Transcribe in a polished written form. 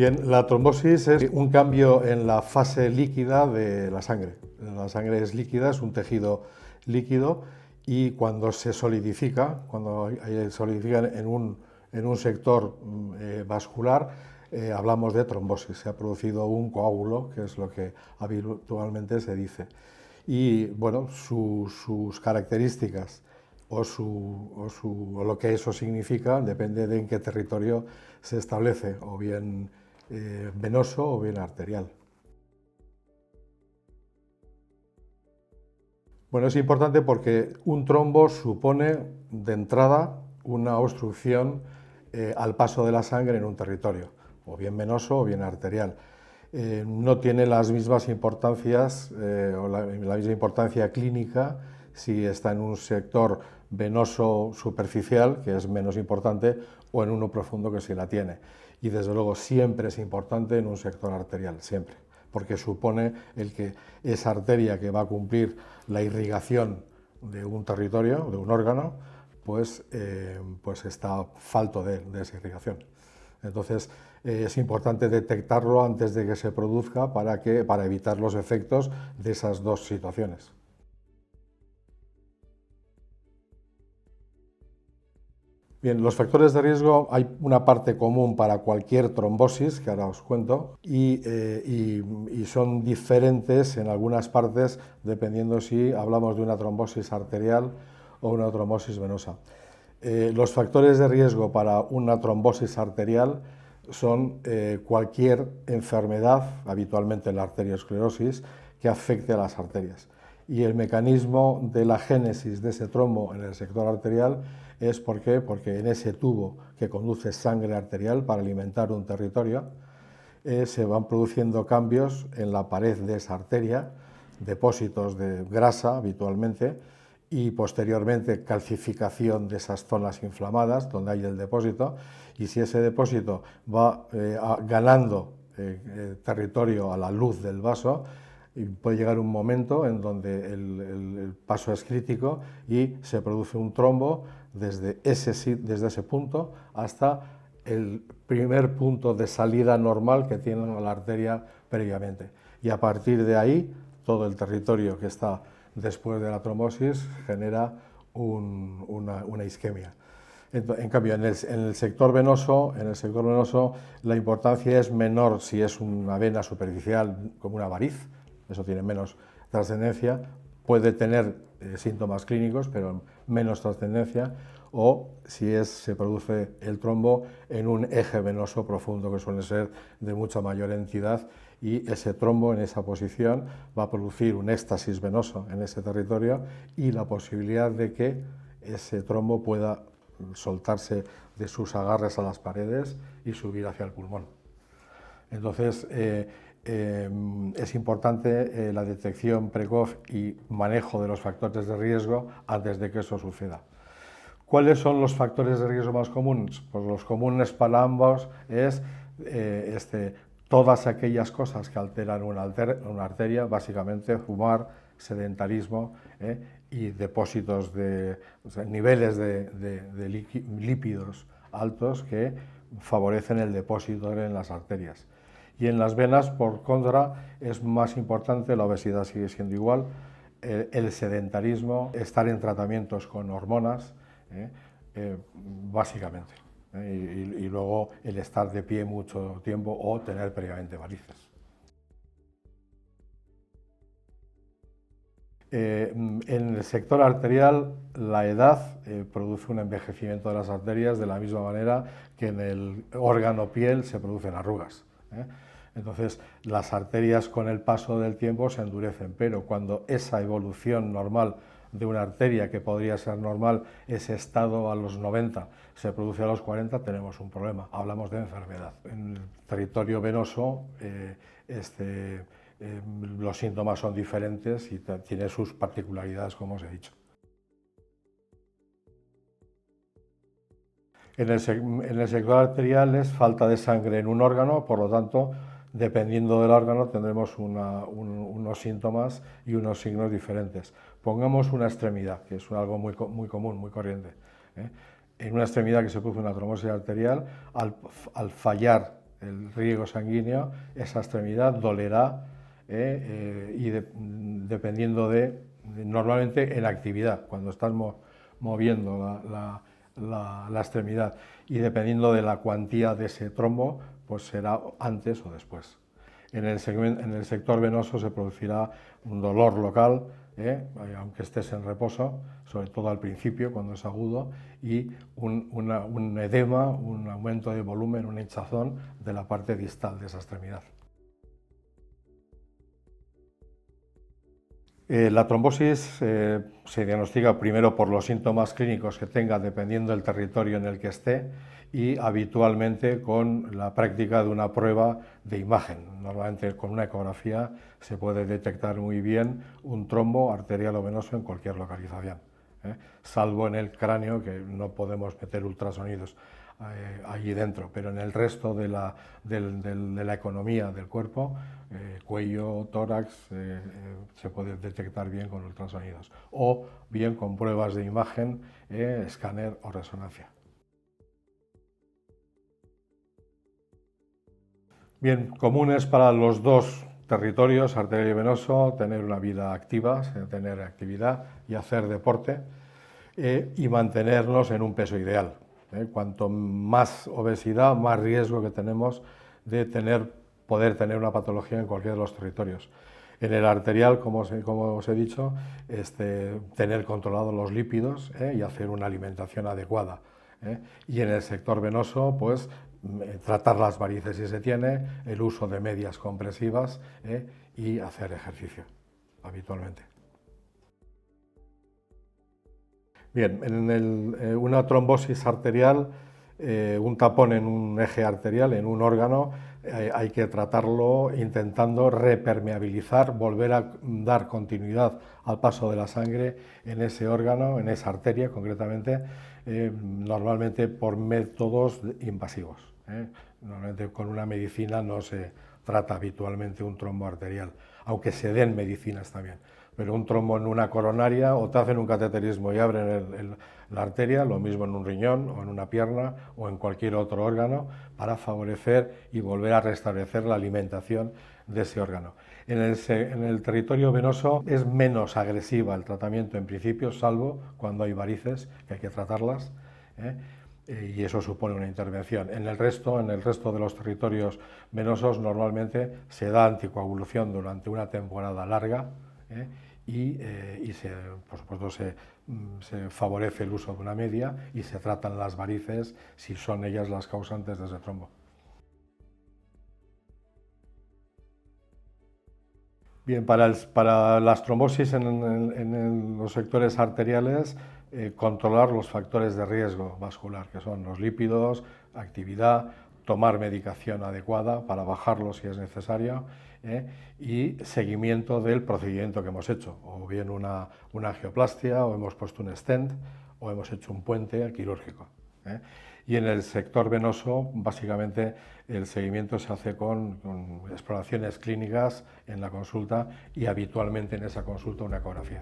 Bien, la trombosis es un cambio en la fase líquida de la sangre. La sangre es líquida, es un tejido líquido y cuando se solidifica, cuando solidifica en un sector vascular, hablamos de trombosis. Se ha producido un coágulo, que es lo que habitualmente se dice. Y bueno, sus características o lo que eso significa depende de en qué territorio se establece, o bien venoso o bien arterial. Bueno, es importante porque un trombo supone de entrada una obstrucción al paso de la sangre en un territorio, o bien venoso o bien arterial. No tiene las mismas importancias o la misma importancia clínica si está en un sector venoso superficial, que es menos importante, o en uno profundo, que sí la tiene. Y desde luego siempre es importante en un sector arterial, siempre, porque supone el que esa arteria que va a cumplir la irrigación de un territorio, de un órgano, pues está falto de esa irrigación. Entonces es importante detectarlo antes de que se produzca para evitar los efectos de esas dos situaciones. Bien, los factores de riesgo, hay una parte común para cualquier trombosis, que ahora os cuento, y son diferentes en algunas partes dependiendo si hablamos de una trombosis arterial o una trombosis venosa. Los factores de riesgo para una trombosis arterial son cualquier enfermedad, habitualmente la arteriosclerosis, que afecte a las arterias. Y el mecanismo de la génesis de ese trombo en el sector arterial es porque en ese tubo que conduce sangre arterial para alimentar un territorio, se van produciendo cambios en la pared de esa arteria, depósitos de grasa habitualmente, y posteriormente calcificación de esas zonas inflamadas donde hay el depósito, y si ese depósito va ganando territorio a la luz del vaso, puede llegar un momento en donde el paso es crítico y se produce un trombo desde ese punto hasta el primer punto de salida normal que tiene la arteria previamente. Y a partir de ahí, todo el territorio que está después de la trombosis genera una isquemia. En cambio, en el sector venoso, la importancia es menor si es una vena superficial como una variz, eso tiene menos trascendencia, puede tener síntomas clínicos, pero menos trascendencia, o si se produce el trombo en un eje venoso profundo, que suele ser de mucha mayor entidad, y ese trombo en esa posición va a producir un éxtasis venoso en ese territorio y la posibilidad de que ese trombo pueda soltarse de sus agarres a las paredes y subir hacia el pulmón. Entonces, es importante la detección precoz y manejo de los factores de riesgo antes de que eso suceda. ¿Cuáles son los factores de riesgo más comunes? Pues los comunes para ambos es todas aquellas cosas que alteran una arteria, básicamente fumar, sedentarismo y depósitos niveles de lípidos altos que favorecen el depósito en las arterias. Y en las venas, por contra, es más importante, la obesidad sigue siendo igual, el sedentarismo, estar en tratamientos con hormonas, básicamente. Y luego el estar de pie mucho tiempo o tener previamente varices. En el sector arterial, la edad produce un envejecimiento de las arterias de la misma manera que en el órgano piel se producen arrugas. Entonces, las arterias con el paso del tiempo se endurecen, pero cuando esa evolución normal de una arteria, que podría ser normal, ese estado a los 90 se produce a los 40, tenemos un problema, hablamos de enfermedad. En el territorio venoso los síntomas son diferentes y tiene sus particularidades, como os he dicho. En el sector arterial es falta de sangre en un órgano, por lo tanto, dependiendo del órgano tendremos unos síntomas y unos signos diferentes. Pongamos una extremidad, que es algo muy común, muy corriente. En una extremidad que se produce una trombosis arterial, al fallar el riego sanguíneo, esa extremidad dolerá dependiendo normalmente en actividad, cuando estás moviendo la extremidad, y dependiendo de la cuantía de ese trombo, pues será antes o después. En el sector venoso se producirá un dolor local, aunque estés en reposo, sobre todo al principio, cuando es agudo, y un edema, un aumento de volumen, una hinchazón de la parte distal de esa extremidad. La trombosis se diagnostica primero por los síntomas clínicos que tenga, dependiendo del territorio en el que esté, y habitualmente con la práctica de una prueba de imagen. Normalmente con una ecografía se puede detectar muy bien un trombo arterial o venoso en cualquier localización, salvo en el cráneo, que no podemos meter ultrasonidos allí dentro, pero en el resto de la economía del cuerpo, cuello, tórax, se puede detectar bien con ultrasonidos o bien con pruebas de imagen, escáner o resonancia. Bien, comunes para los dos territorios, arterial y venoso, tener una vida activa, tener actividad y hacer deporte, y mantenernos en un peso ideal. Cuanto más obesidad, más riesgo que tenemos de poder tener una patología en cualquiera de los territorios. En el arterial, como os he dicho, tener controlados los lípidos, y hacer una alimentación adecuada. Y en el sector venoso, pues tratar las varices si se tiene, el uso de medias compresivas, y hacer ejercicio habitualmente. Bien, en una trombosis arterial, un tapón en un eje arterial, en un órgano, hay que tratarlo intentando repermeabilizar, volver a dar continuidad al paso de la sangre en ese órgano, en esa arteria concretamente, normalmente por métodos invasivos. Normalmente con una medicina no se trata habitualmente un trombo arterial, aunque se den medicinas también. Pero un trombo en una coronaria, o te hacen un cateterismo y abren la arteria, lo mismo en un riñón o en una pierna o en cualquier otro órgano, para favorecer y volver a restablecer la alimentación de ese órgano. En el territorio venoso es menos agresiva el tratamiento en principio, salvo cuando hay varices, que hay que tratarlas, y eso supone una intervención. En el resto de los territorios venosos normalmente se da anticoagulación durante una temporada larga, y por supuesto se favorece el uso de una media y se tratan las varices si son ellas las causantes de ese trombo. Bien, para las trombosis en los sectores arteriales, controlar los factores de riesgo vascular, que son los lípidos, actividad, tomar medicación adecuada para bajarlos si es necesario, y seguimiento del procedimiento que hemos hecho, o bien una angioplastia, o hemos puesto un stent, o hemos hecho un puente quirúrgico. Y en el sector venoso, básicamente, el seguimiento se hace con exploraciones clínicas en la consulta y habitualmente en esa consulta una ecografía.